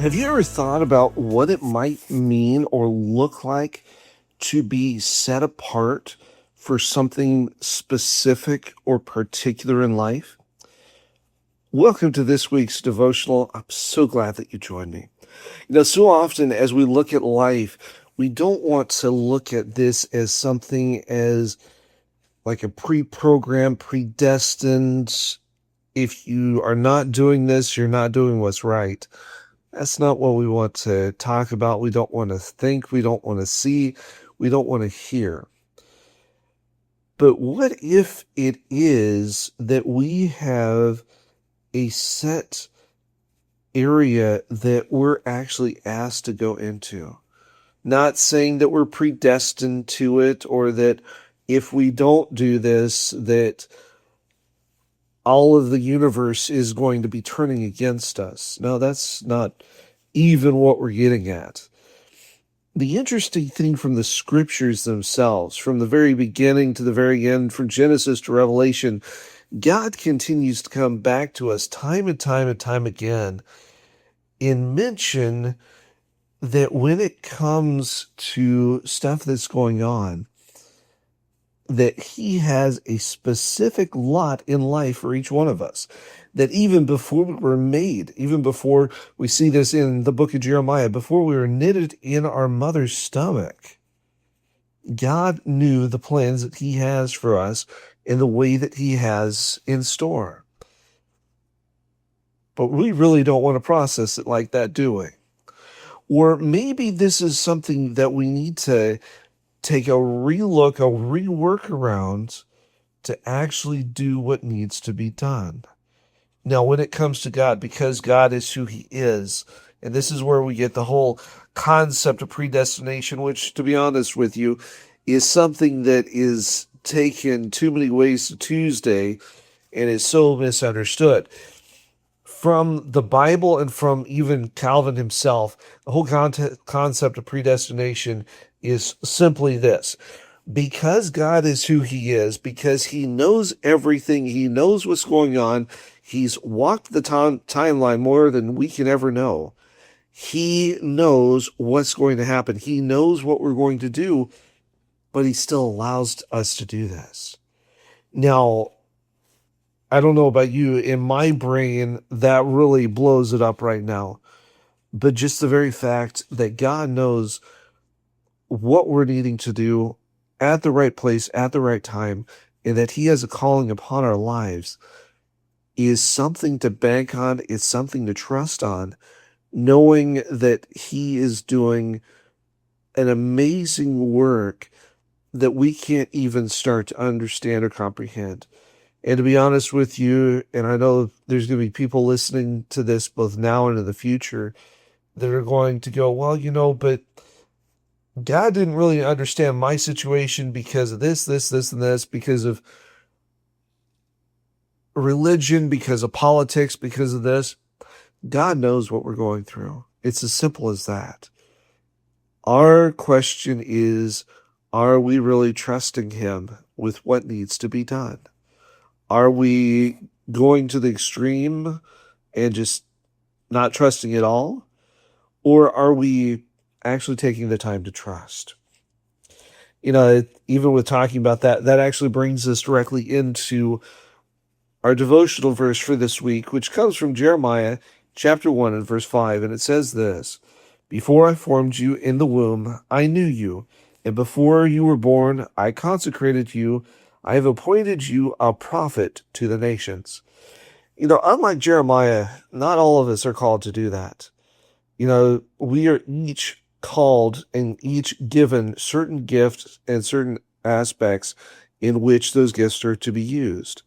Have you ever thought about what it might mean or look like to be set apart for something specific or particular in life? Welcome to this week's devotional. I'm so glad that you joined me. So often as we look at life, we don't want to look at this as something as like a pre-programmed, predestined. If you are not doing this, you're not doing what's right. That's not what we want to talk about. We don't want to think. We don't want to see. We don't want to hear. But what if it is that we have a set area that we're actually asked to go into? Not saying that we're predestined to it, or that if we don't do this, that all of the universe is going to be turning against us. No, that's not even what we're getting at. The interesting thing from the scriptures themselves, from the very beginning to the very end, from Genesis to Revelation, God continues to come back to us time and time and time again and mention that when it comes to stuff that's going on, that he has a specific lot in life for each one of us. That even before we were made, even before we see this in the book of Jeremiah, before we were knitted in our mother's stomach, God knew the plans that he has for us in the way that he has in store. But we really don't want to process it like that, do we? Or maybe this is something that we need to take a relook, a rework around to actually do what needs to be done. Now, when it comes to God, because God is who he is, and this is where we get the whole concept of predestination, which, to be honest with you, is something that is taken too many ways to Tuesday and is so misunderstood. From the Bible and from even Calvin himself, the whole concept of predestination is simply this. Because God is who he is, because he knows everything, he knows what's going on, he's walked the timeline more than we can ever know. He knows what's going to happen. He knows what we're going to do, but he still allows us to do this. Now, I don't know about you, in my brain, that really blows it up right now. But just the very fact that God knows what we're needing to do at the right place, at the right time, and that he has a calling upon our lives is something to bank on. It's something to trust on, knowing that he is doing an amazing work that we can't even start to understand or comprehend. And to be honest with you, and I know there's going to be people listening to this both now and in the future that are going to go, well, but God didn't really understand my situation because of this, and this, because of religion, because of politics, because of this. God knows what we're going through. It's as simple as that. Our question is, are we really trusting him with what needs to be done? Are we going to the extreme and just not trusting at all? Or are we actually taking the time to trust? Even with talking about that actually brings us directly into our devotional verse for this week, which comes from Jeremiah chapter 1 and verse 5. And it says this: "Before I formed you in the womb, I knew you. And before you were born, I consecrated you. I have appointed you a prophet to the nations." Unlike Jeremiah, not all of us are called to do that. We are each called and each given certain gifts and certain aspects in which those gifts are to be used.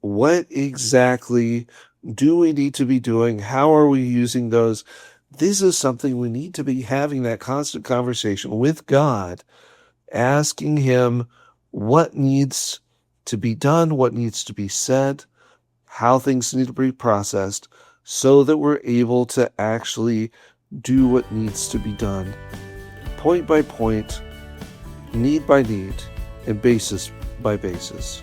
What exactly do we need to be doing? How are we using those? This is something we need to be having that constant conversation with God, asking him what needs to be done, what needs to be said, how things need to be processed, so that we're able to actually do what needs to be done, point by point, need by need, and basis by basis.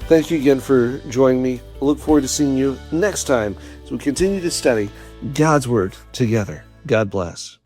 Thank you again for joining me. I look forward to seeing you next time as we continue to study God's Word together. God bless.